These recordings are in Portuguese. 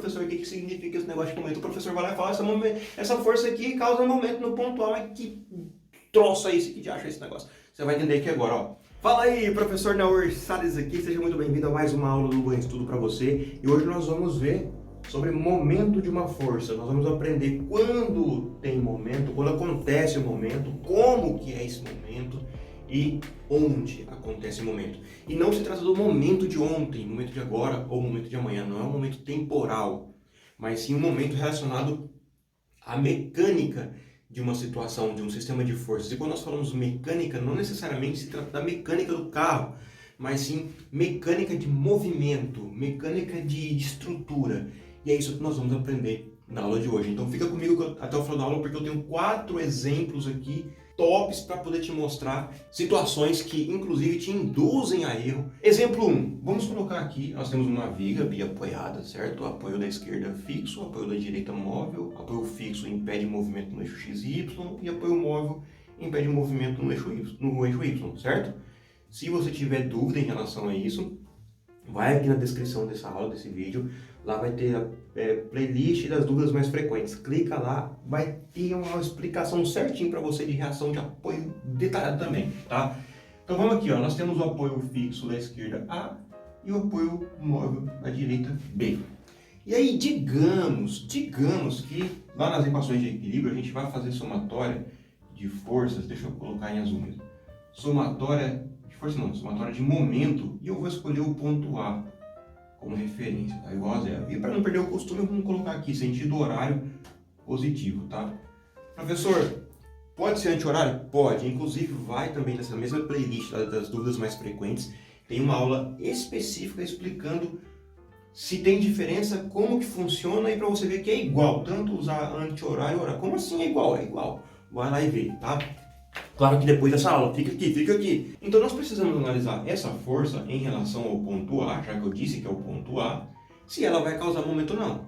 professor, o que significa esse negócio de momento? O professor vai lá e fala, essa força aqui causa momento no ponto A, mas que troço é esse que te acha esse negócio? Você vai entender aqui agora, ó. Fala aí, professor Naor Salles aqui, seja muito bem-vindo a mais uma aula do Bom Estudo para você. E hoje nós vamos ver sobre momento de uma força. Nós vamos aprender quando tem momento, quando acontece o momento, como que é esse momento e onde acontece o momento. E não se trata do momento de ontem, momento de agora ou momento de amanhã, não é um momento temporal, mas sim um momento relacionado à mecânica de uma situação, de um sistema de forças. E quando nós falamos mecânica, não necessariamente se trata da mecânica do carro, mas sim mecânica de movimento, mecânica de estrutura. E é isso que nós vamos aprender na aula de hoje. Então fica comigo até o final da aula, porque eu tenho 4 exemplos aqui tops para poder te mostrar situações que inclusive te induzem a erro. Exemplo 1, vamos colocar aqui, nós temos uma viga biapoiada, certo? Apoio da esquerda fixo, apoio da direita móvel, apoio fixo impede movimento no eixo x e y e apoio móvel impede movimento no eixo y, certo? Se você tiver dúvida em relação a isso, vai aqui na descrição dessa aula, desse vídeo, lá vai ter a playlist das dúvidas mais frequentes. Clica lá, vai ter uma explicação certinho para você de reação de apoio detalhada também, tá? Então vamos aqui, ó, nós temos o apoio fixo da esquerda A e o apoio móvel da direita B. E aí, digamos que lá nas equações de equilíbrio a gente vai fazer somatória de forças, deixa eu colocar em azul mesmo, somatória de momento, e eu vou escolher o ponto A como referência, tá? Igual a zero. E para não perder o costume, vamos colocar aqui sentido horário positivo, tá? Professor, pode ser anti-horário? Pode. Inclusive, vai também nessa mesma playlist das dúvidas mais frequentes, tem uma aula específica explicando se tem diferença, como que funciona, e para você ver que é igual, tanto usar anti-horário e horário. Como assim é igual? É igual. Vai lá e vê, tá? Claro que depois dessa aula, fica aqui. Então nós precisamos analisar essa força em relação ao ponto A, já que eu disse que é o ponto A, se ela vai causar momento ou não.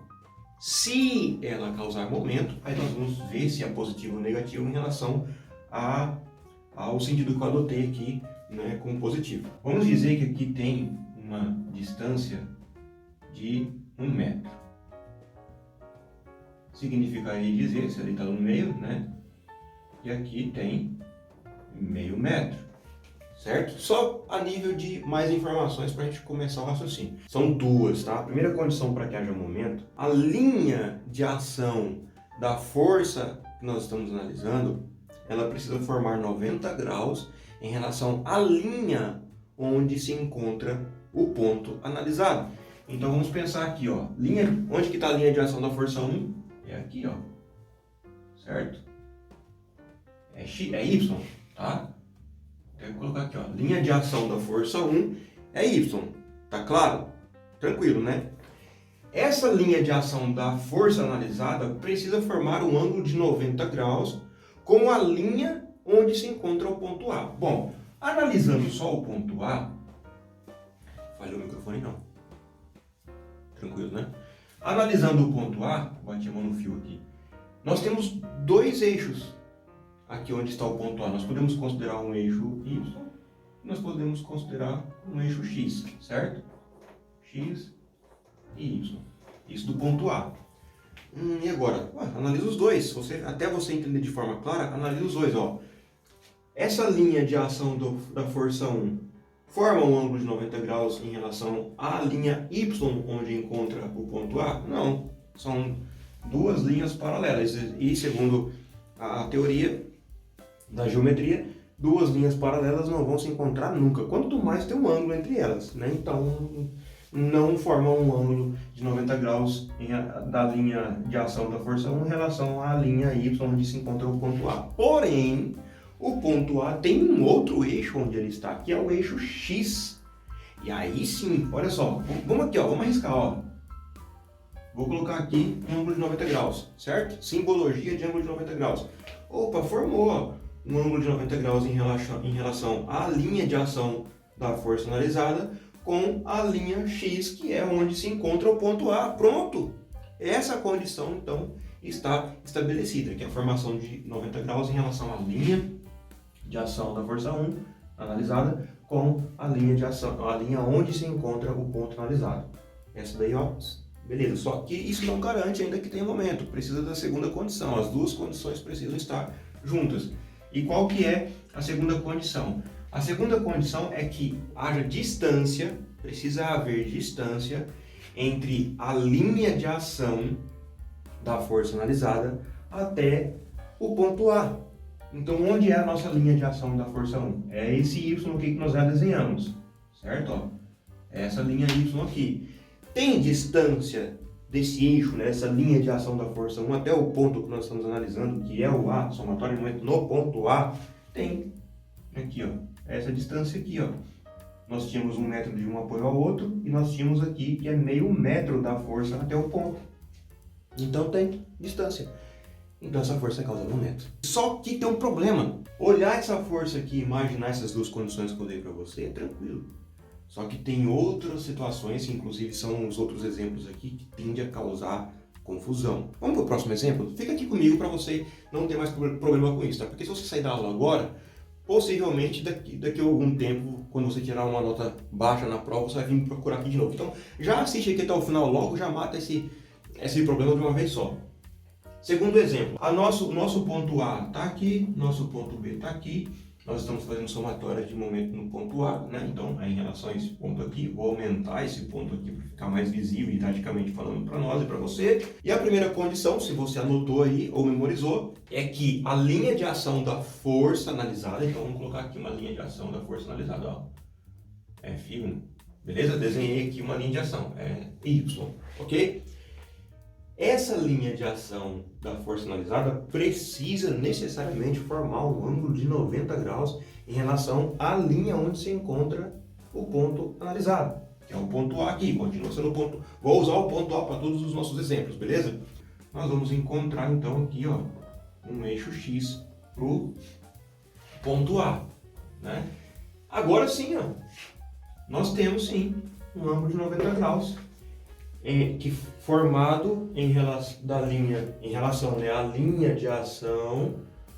Se ela causar momento, aí nós vamos ver se é positivo ou negativo em relação ao sentido que eu adotei aqui, né, como positivo. Vamos dizer que aqui tem uma distância de 1 metro. Significaria dizer, se ele está no meio, né, e aqui tem meio metro, certo? Só a nível de mais informações para a gente começar o raciocínio. São duas, tá? A primeira condição para que haja momento, a linha de ação da força que nós estamos analisando, ela precisa formar 90 graus em relação à linha onde se encontra o ponto analisado. Então vamos pensar aqui, ó, onde que está a linha de ação da força 1? É aqui, ó, certo? É Y, tá? Tenho que colocar aqui, ó, linha de ação da força 1 é Y, tá claro? Tranquilo, né? Essa linha de ação da força analisada precisa formar um ângulo de 90 graus com a linha onde se encontra o ponto A. Bom, analisando só o ponto A, falhou o microfone não, tranquilo, né? Analisando o ponto A, bati a mão no fio aqui, nós temos 2 eixos. Aqui onde está o ponto A, nós podemos considerar um eixo Y, nós podemos considerar um eixo X, certo? X e Y. Isso do ponto A. E agora? Analisa os dois. Até você entender de forma clara, analisa os dois. Ó. Essa linha de ação da força 1 forma um ângulo de 90 graus em relação à linha Y, onde encontra o ponto A? Não. São 2 linhas paralelas. E segundo a teoria da geometria, 2 linhas paralelas não vão se encontrar nunca, quanto mais tem um ângulo entre elas, né? Então não formam um ângulo de 90 graus da linha de ação da força 1 em relação à linha Y onde se encontra o ponto A. Porém, o ponto A tem um outro eixo onde ele está, que é o eixo X. E aí sim, olha só, vamos aqui, ó, vamos arriscar, ó. Vou colocar aqui um ângulo de 90 graus, certo? Simbologia de ângulo de 90 graus. Opa, formou, ó, um ângulo de 90 graus em relação à linha de ação da força analisada com a linha X, que é onde se encontra o ponto A. Pronto! Essa condição, então, está estabelecida, que é a formação de 90 graus em relação à linha de ação da força 1 analisada com a linha de ação, a linha onde se encontra o ponto analisado. Essa daí, ó, Beleza, só que isso não garante ainda que tenha momento, precisa da segunda condição, as duas condições precisam estar juntas. E qual que é a segunda condição? A segunda condição é que haja distância, precisa haver distância entre a linha de ação da força analisada até o ponto A. Então, onde é a nossa linha de ação da força 1? É esse Y aqui que nós já desenhamos, certo? Ó, essa linha Y aqui. Tem distância desse eixo, né, essa linha de ação da força 1 até o ponto que nós estamos analisando, que é o A, somatório de momento no ponto A? Tem. Aqui, ó, essa distância aqui, ó. Nós tínhamos 1 metro de um apoio ao outro e nós tínhamos aqui que é meio metro da força até o ponto. Então tem distância. Então essa força é causa de momento. Só que tem um problema. Olhar essa força aqui e imaginar essas duas condições que eu dei para você é tranquilo. Só que tem outras situações, que inclusive são os outros exemplos aqui, que tendem a causar confusão. Vamos para o próximo exemplo? Fica aqui comigo para você não ter mais problema com isso, tá? Porque se você sair da aula agora, possivelmente daqui a algum tempo, quando você tirar uma nota baixa na prova, você vai vir me procurar aqui de novo. Então já assiste aqui até o final logo, já mata esse problema de uma vez só. Segundo exemplo, nosso ponto A está aqui, nosso ponto B está aqui. Nós estamos fazendo somatória de momento no ponto A, né? Então, em relação a esse ponto aqui, vou aumentar esse ponto aqui para ficar mais visível, didaticamente falando para nós e para você. E a primeira condição, se você anotou aí ou memorizou, é que a linha de ação da força analisada, então vamos colocar aqui uma linha de ação da força analisada, ó, F1, beleza? Desenhei aqui uma linha de ação, é Y, ok? Essa linha de ação da força analisada precisa necessariamente formar um ângulo de 90 graus em relação à linha onde se encontra o ponto analisado, que é o ponto A aqui, continua sendo o ponto. Vou usar o ponto A para todos os nossos exemplos, beleza? Nós vamos encontrar então aqui, ó, um eixo X para o ponto A, né? Agora sim, ó, nós temos sim um ângulo de 90 graus. Que formado em relação né, à linha de ação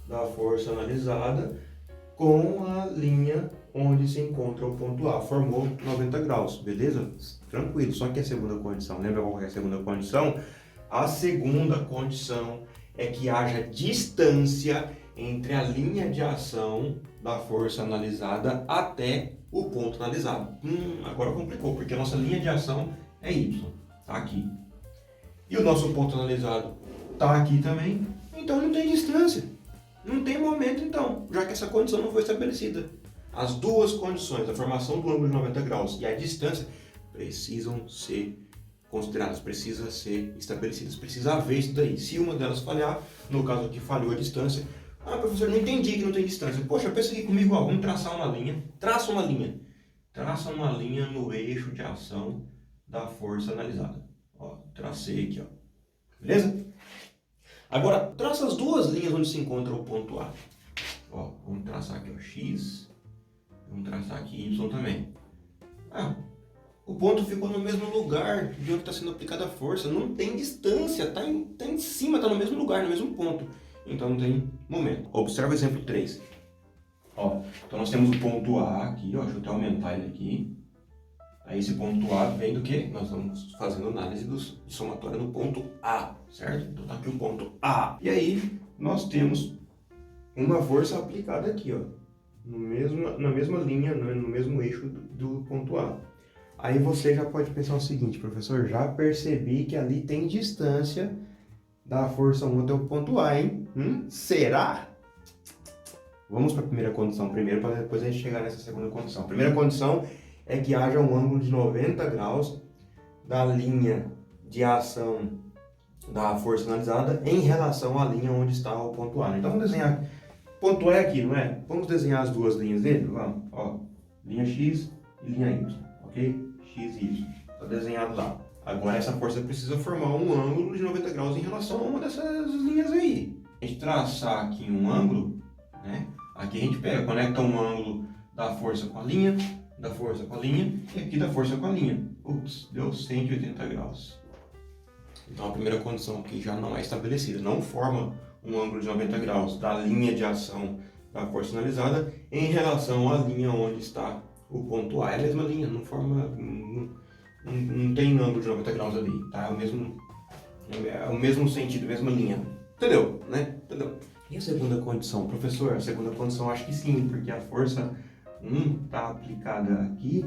da força analisada com a linha onde se encontra o ponto A. Formou 90 graus, beleza? Tranquilo, só que a segunda condição, lembra qual é a segunda condição? A segunda condição é que haja distância entre a linha de ação da força analisada até o ponto analisado. Agora complicou, porque a nossa linha de ação é Y. Está aqui. E o nosso ponto analisado está aqui também. Então não tem distância. Não tem momento então, já que essa condição não foi estabelecida. As duas condições, a formação do ângulo de 90 graus e a distância, precisam ser consideradas, precisam ser estabelecidas. Precisa haver isso daí. Se uma delas falhar, no caso aqui falhou a distância, professor, não entendi que não tem distância. Poxa, pensa aqui comigo, ó, vamos traçar uma linha. Traça uma linha. Traça uma linha no eixo de ação da força analisada. Ó, tracei aqui, ó. Beleza? Agora, traça as duas linhas onde se encontra o ponto A. Ó, vamos traçar aqui o X. Vamos traçar aqui Y também. O ponto ficou no mesmo lugar de onde está sendo aplicada a força. Não tem distância, tá em cima, está no mesmo lugar, no mesmo ponto. Então não tem momento. Observa o exemplo 3. Ó, então nós temos o ponto A aqui, ó, deixa eu até aumentar ele aqui. Aí esse ponto A vem do que? Nós estamos fazendo análise de somatória no ponto A, certo? Então tá aqui o ponto A. E aí nós temos uma força aplicada aqui, ó, na mesma linha, no mesmo eixo do ponto A. Aí você já pode pensar o seguinte, professor, já percebi que ali tem distância da força 1 até o ponto A, hein? Será? Vamos para a primeira condição primeiro, para depois a gente chegar nessa segunda condição. A primeira condição é que haja um ângulo de 90 graus da linha de ação da força analisada em relação à linha onde está o ponto A. Então vamos desenhar, ponto A é aqui, não é? Vamos desenhar as duas linhas dele? Vamos, ó, linha X e linha Y, ok? X e Y, está desenhado lá. Agora essa força precisa formar um ângulo de 90 graus em relação a uma dessas linhas aí. A gente traçar aqui um ângulo, né? Aqui a gente conecta um ângulo da força com a linha, da força com a linha, e aqui da força com a linha. Ups, deu 180 graus. Então a primeira condição aqui já não é estabelecida. Não forma um ângulo de 90 graus da linha de ação da força analisada em relação à linha onde está o ponto A. É a mesma linha, não forma, não tem ângulo de 90 graus ali, tá? É o mesmo sentido, a mesma linha. Entendeu? Né? Entendeu? E a segunda condição? Professor, a segunda condição acho que sim, porque a força 1 está aplicada aqui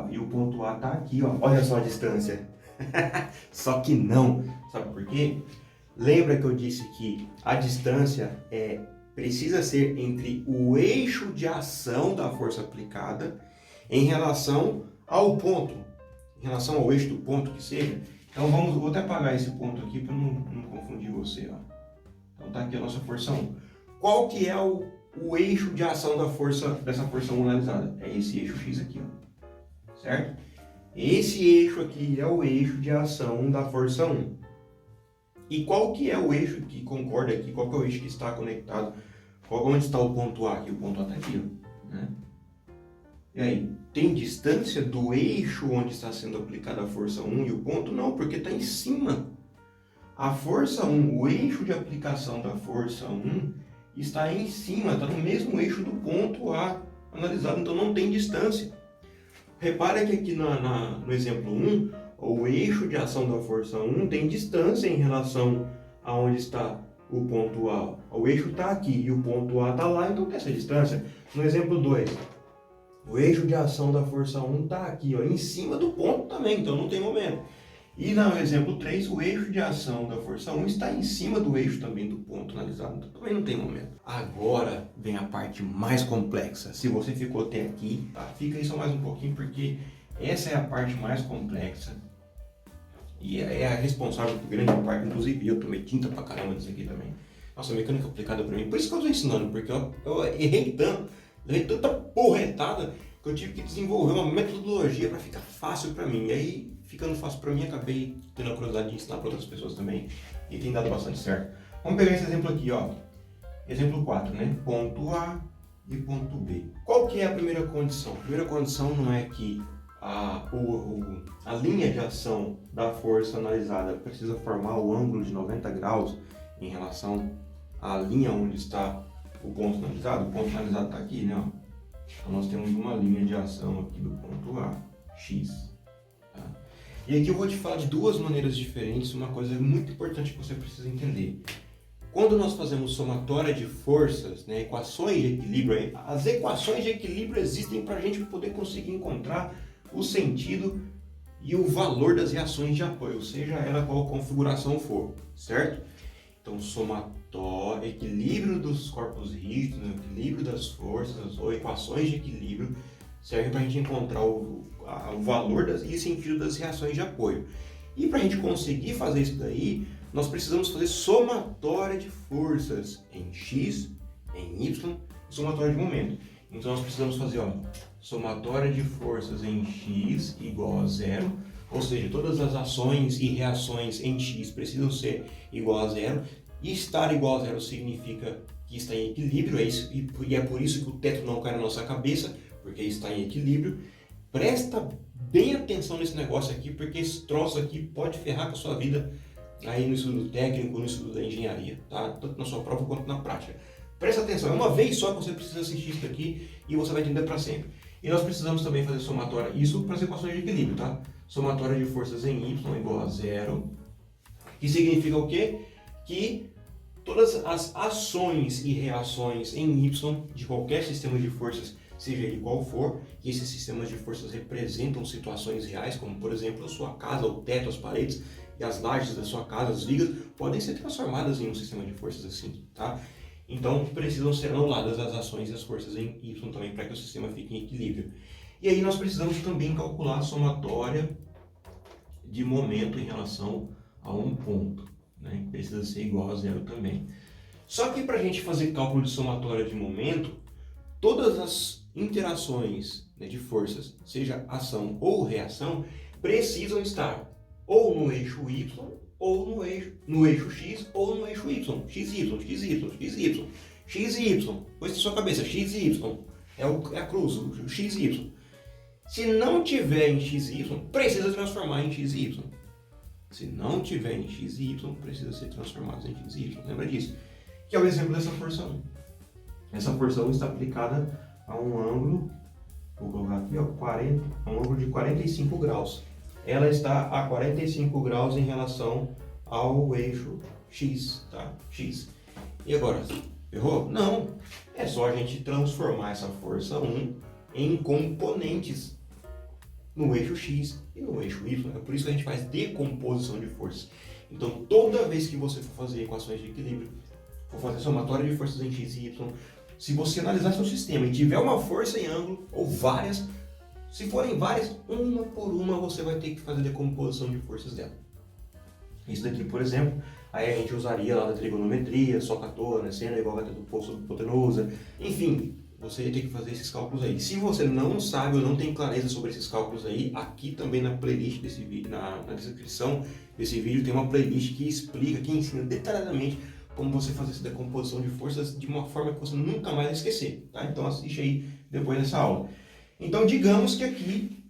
e o ponto A está aqui, ó. Olha só a distância. Só que não. Sabe por quê? Lembra que eu disse que a distância precisa ser entre o eixo de ação da força aplicada em relação ao ponto, em relação ao eixo do ponto que seja. Então vou até apagar esse ponto aqui para não confundir você, ó. Então tá aqui a nossa força 1. Qual que é o eixo de ação dessa força 1 analisada? É esse eixo X aqui, ó. Certo? Esse eixo aqui é o eixo de ação da força 1. E qual que é o eixo que concorda aqui? Qual que é o eixo que está conectado? Onde está o ponto A aqui? O ponto A está aqui, ó. Né? E aí, tem distância do eixo onde está sendo aplicada a força 1 e o ponto? Não, porque está em cima. A força 1, o eixo de aplicação da força 1 está em cima, está no mesmo eixo do ponto A analisado, então não tem distância. Repara que aqui no exemplo 1, o eixo de ação da força 1 tem distância em relação a onde está o ponto A. O eixo está aqui e o ponto A está lá, então tem essa distância. No exemplo 2, o eixo de ação da força 1 está aqui, ó, em cima do ponto também, então não tem momento. E no exemplo 3, o eixo de ação da força 1 está em cima do eixo também do ponto analisado, então também não tem momento. Agora vem a parte mais complexa. Se você ficou até aqui, tá? Fica aí só mais um pouquinho, porque essa é a parte mais complexa e é a responsável por grande parte, inclusive eu tomei tinta pra caramba nisso aqui também. Nossa, mecânica aplicada pra mim, por isso que eu tô ensinando, porque eu errei tanto, levei tanta porretada que eu tive que desenvolver uma metodologia para ficar fácil para mim. E aí, ficando fácil para mim, acabei tendo a curiosidade de ensinar para outras pessoas também e tem dado bastante certo. Vamos pegar esse exemplo aqui, ó. Exemplo 4, né? Ponto A e ponto B. Qual que é a primeira condição? A primeira condição não é que a linha de ação da força analisada precisa formar o ângulo de 90 graus em relação à linha onde está o ponto analisado. O ponto analisado está aqui, né? Ó. Então nós temos uma linha de ação aqui do ponto A, X. Tá? E aqui eu vou te falar de duas maneiras diferentes, uma coisa muito importante que você precisa entender. Quando nós fazemos somatória de forças, né, equações de equilíbrio, as equações de equilíbrio existem para a gente poder conseguir encontrar o sentido e o valor das reações de apoio, seja ela qual configuração for, certo? Então, somatória, equilíbrio dos corpos rígidos, né, equilíbrio das forças ou equações de equilíbrio servem para a gente encontrar o valor e o sentido das reações de apoio. E para a gente conseguir fazer isso daí, nós precisamos fazer somatória de forças em X, em Y e somatória de momento. Então nós precisamos fazer, ó, somatória de forças em X igual a zero, ou seja, todas as ações e reações em X precisam ser igual a zero, e estar igual a zero significa que está em equilíbrio, e é por isso que o teto não cai na nossa cabeça, porque está em equilíbrio. Presta bem atenção nesse negócio aqui, porque esse troço aqui pode ferrar com a sua vida aí no estudo técnico, no estudo da engenharia, tá? Tanto na sua prova quanto na prática. Presta atenção, é uma vez só que você precisa assistir isso aqui e você vai entender para sempre. E nós precisamos também fazer somatória, isso para as equações de equilíbrio, tá? Somatória de forças em Y igual a zero, que significa o quê? Que todas as ações e reações em Y de qualquer sistema de forças, seja ele qual for, que esses sistemas de forças representam situações reais, como por exemplo a sua casa, o teto, as paredes e as lajes da sua casa, as vigas, podem ser transformadas em um sistema de forças assim, tá? Então precisam ser anuladas as ações e as forças em Y também para que o sistema fique em equilíbrio. E aí nós precisamos também calcular a somatória de momento em relação a um ponto, né? Precisa ser igual a zero também. Só que para a gente fazer cálculo de somatória de momento, todas as interações, né, de forças, seja ação ou reação, precisam estar ou no eixo Y, ou no eixo X, ou no eixo Y. XY, XY, XY, XY. Põe na sua cabeça, XY. É a cruz, o XY. Se não tiver em XY, precisa transformar em XY. Se não tiver em XY, precisa ser transformado em XY. Lembra disso? Que é o exemplo dessa força 1. Essa força 1 está aplicada a um ângulo, vou colocar aqui, ó, um ângulo de 45 graus. ela está a 45 graus em relação ao eixo X, tá? X. E agora, errou? Não. É só a gente transformar essa força 1 em componentes no eixo X e no eixo Y. É por isso que a gente faz decomposição de forças. Então, toda vez que você for fazer equações de equilíbrio, for fazer somatória de forças em X e Y, se você analisar seu sistema e tiver uma força em ângulo, ou várias, se forem várias, uma por uma você vai ter que fazer decomposição de forças dela. Isso daqui, por exemplo, aí a gente usaria lá da trigonometria, socatona, seno igual a do posto de hipotenusa, enfim, você tem que fazer esses cálculos aí. Se você não sabe ou não tem clareza sobre esses cálculos aí, aqui também na playlist desse vídeo, na descrição desse vídeo, tem uma playlist que explica, que ensina detalhadamente como você fazer essa decomposição de forças de uma forma que você nunca mais vai esquecer, tá? Então assiste aí depois dessa aula. Então digamos que aqui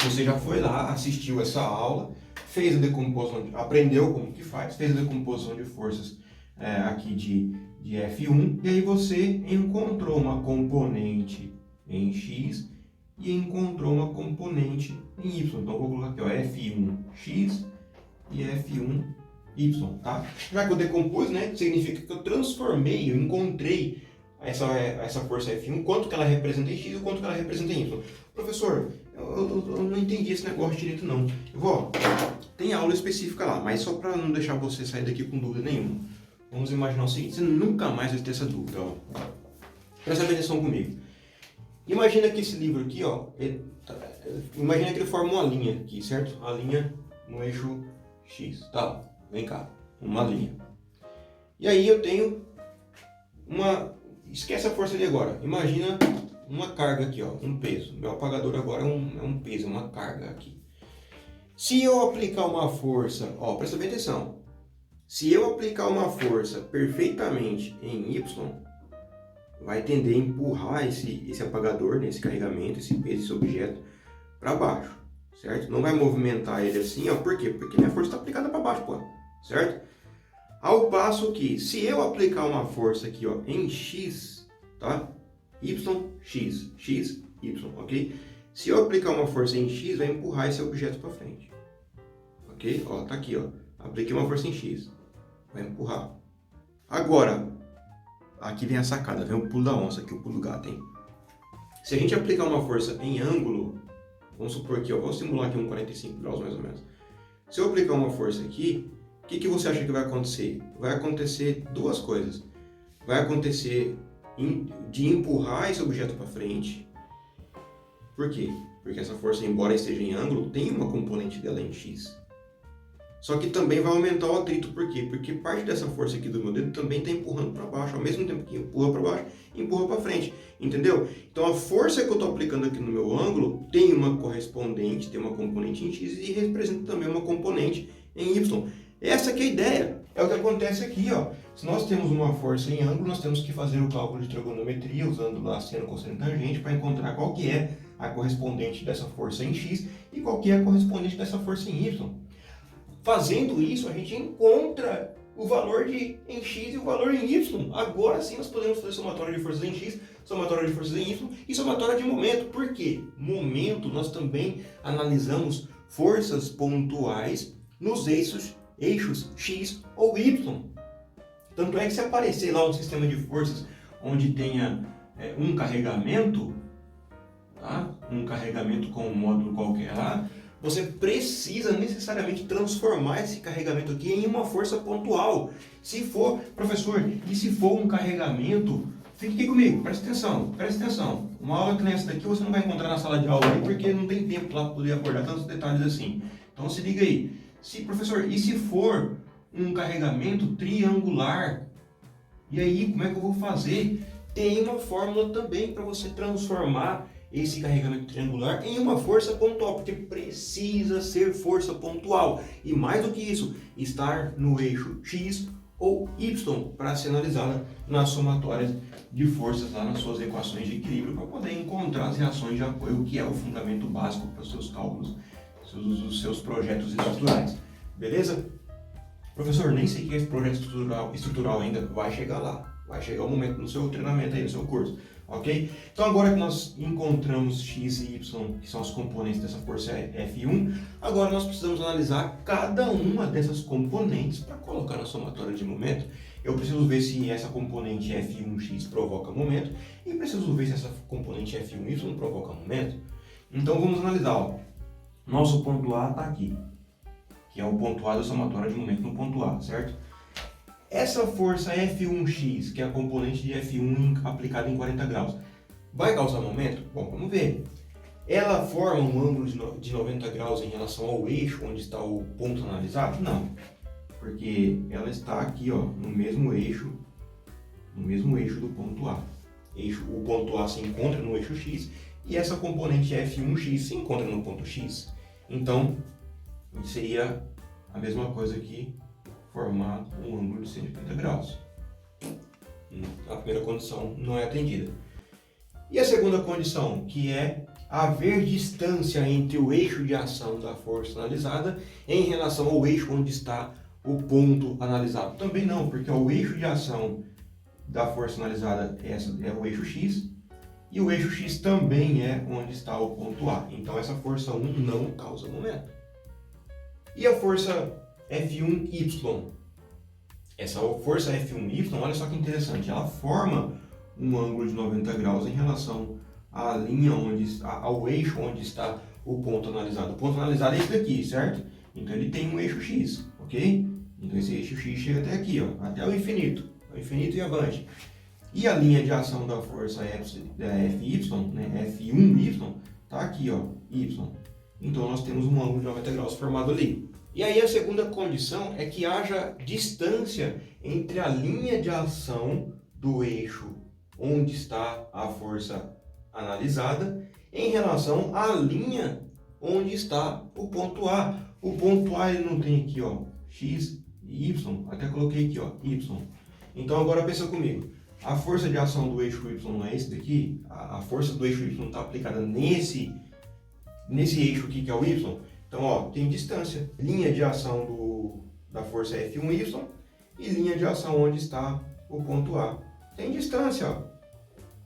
você já foi lá, assistiu essa aula, fez a decomposição, aprendeu como que faz, fez a decomposição de forças aqui de F1, e aí você encontrou uma componente em X e encontrou uma componente em Y. Então eu vou colocar aqui, ó, F1X e F1Y, tá? Já que eu decompus, né, significa que eu transformei, eu encontrei essa força F1, quanto que ela representa em X e quanto que ela representa em Y. Professor, eu não entendi esse negócio direito não. Tem aula específica lá, mas só para não deixar você sair daqui com dúvida nenhuma. Vamos imaginar o seguinte, você nunca mais vai ter essa dúvida, ó. Presta atenção comigo. Imagina que esse livro aqui, ó, imagina que ele forma uma linha aqui, certo? A linha no eixo X, tá? Vem cá, uma linha. E aí eu tenho esquece a força ali agora, imagina uma carga aqui, ó, um peso. Meu apagador agora é um peso, uma carga aqui. Se eu aplicar uma força, ó, presta bem atenção. Se eu aplicar uma força perfeitamente em Y, vai tender a empurrar esse apagador, né, esse carregamento, esse peso, esse objeto para baixo, certo? Não vai movimentar ele assim, ó, por quê? Porque minha força está aplicada para baixo, pô, certo? Ao passo que, se eu aplicar uma força aqui, ó, em X, tá? Y, X, X, Y, ok? Se eu aplicar uma força em X, vai empurrar esse objeto para frente, ok? Ó, tá aqui, ó, apliquei uma força em X. Vai empurrar. Agora, aqui vem a sacada, vem o pulo da onça, aqui o pulo do gato, hein? Se a gente aplicar uma força em ângulo, vamos supor aqui, ó, vou simular aqui um 45 graus mais ou menos. Se eu aplicar uma força aqui, o que você acha que vai acontecer? Vai acontecer duas coisas. Vai acontecer de empurrar esse objeto para frente. Por quê? Porque essa força, embora esteja em ângulo, tem uma componente dela em X. Só que também vai aumentar o atrito, por quê? Porque parte dessa força aqui do meu dedo também está empurrando para baixo, ao mesmo tempo que empurra para baixo, empurra para frente, entendeu? Então a força que eu estou aplicando aqui no meu ângulo tem uma correspondente, tem uma componente em X e representa também uma componente em Y. Essa que é a ideia, é o que acontece aqui, ó. Se nós temos uma força em ângulo, nós temos que fazer o cálculo de trigonometria usando lá seno, cosseno e tangente para encontrar qual que é a correspondente dessa força em X e qual que é a correspondente dessa força em Y. Fazendo isso, a gente encontra o valor em X e o valor em Y. Agora sim nós podemos fazer somatória de forças em X, somatória de forças em Y e somatória de momento. Por quê? Momento, nós também analisamos forças pontuais nos eixos X ou Y. Tanto é que se aparecer lá um sistema de forças onde tenha um carregamento, tá? Um carregamento com um módulo qualquer lá, você precisa necessariamente transformar esse carregamento aqui em uma força pontual. Se for, professor, e se for um carregamento, fique aqui comigo, presta atenção. Uma aula que nessa daqui você não vai encontrar na sala de aula aí, porque não tem tempo lá para poder abordar tantos detalhes assim. Então se liga aí. Professor, e se for um carregamento triangular? E aí, como é que eu vou fazer? Tem uma fórmula também para você transformar esse carregamento triangular em uma força pontual, porque precisa ser força pontual. E mais do que isso, estar no eixo X ou Y para ser analisada nas somatórias de forças lá nas suas equações de equilíbrio, para poder encontrar as reações de apoio, que é o fundamento básico para os seus cálculos, os seus projetos estruturais. Beleza? Professor, nem sei o que é esse projeto estrutural ainda, vai chegar lá. Vai chegar o momento no seu treinamento aí, no seu curso. ok? Então agora que nós encontramos x e y, que são os componentes dessa força F1, agora nós precisamos analisar cada uma dessas componentes para colocar na somatória de momento. Eu preciso ver se essa componente F1x provoca momento e preciso ver se essa componente F1y provoca momento. Então vamos analisar, ó. Nosso ponto A está aqui, que é o ponto A da somatória de momento no ponto A, certo? Essa força F1x, que é a componente de F1 aplicada em 40 graus, vai causar momento? Bom, vamos ver. Ela forma um ângulo de 90 graus em relação ao eixo onde está o ponto analisado? Não, porque ela está aqui, ó, no mesmo eixo do ponto A. O ponto A se encontra no eixo x e essa componente F1x se encontra no ponto x. Então, seria a mesma coisa que formar um ângulo de 180 graus. A primeira condição não é atendida. E a segunda condição, que é haver distância entre o eixo de ação da força analisada em relação ao eixo onde está o ponto analisado. Também não, porque o eixo de ação da força analisada é o eixo x, e o eixo x também é onde está o ponto A. Então essa força 1 não causa momento. E a força F1y? Essa força F1y, olha só que interessante, ela forma um ângulo de 90 graus em relação à linha ao eixo onde está o ponto analisado. O ponto analisado é esse daqui, certo? Então ele tem um eixo x, ok? Então esse eixo x chega até aqui, ó, até o infinito e avante. E a linha de ação da força Fy, né, F1y, está aqui, ó, y. Então nós temos um ângulo de 90 graus formado ali. E aí a segunda condição é que haja distância entre a linha de ação do eixo onde está a força analisada em relação à linha onde está o ponto A. O ponto A ele não tem aqui, ó, x e y, até coloquei aqui, ó, y. Então agora pensa comigo, a força de ação do eixo y não é esse daqui? A força do eixo y está aplicada nesse eixo aqui que é o y? Então, ó, tem distância, linha de ação da força F1y e linha de ação onde está o ponto A. Tem distância, ó.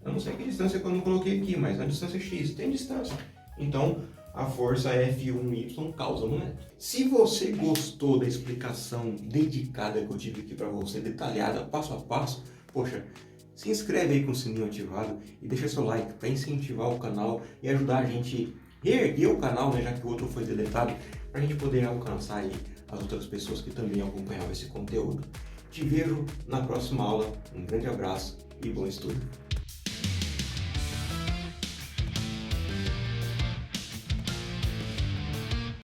Eu não sei que distância que eu não coloquei aqui, mas a distância x tem distância. Então, a força F1y causa momento. Se você gostou da explicação dedicada que eu tive aqui para você, detalhada, passo a passo, poxa, se inscreve aí com o sininho ativado e deixa seu like para incentivar o canal e ajudar a gente reerguer o canal, né, já que o outro foi deletado, para a gente poder alcançar aí as outras pessoas que também acompanhavam esse conteúdo. Te vejo na próxima aula, um grande abraço e bom estudo!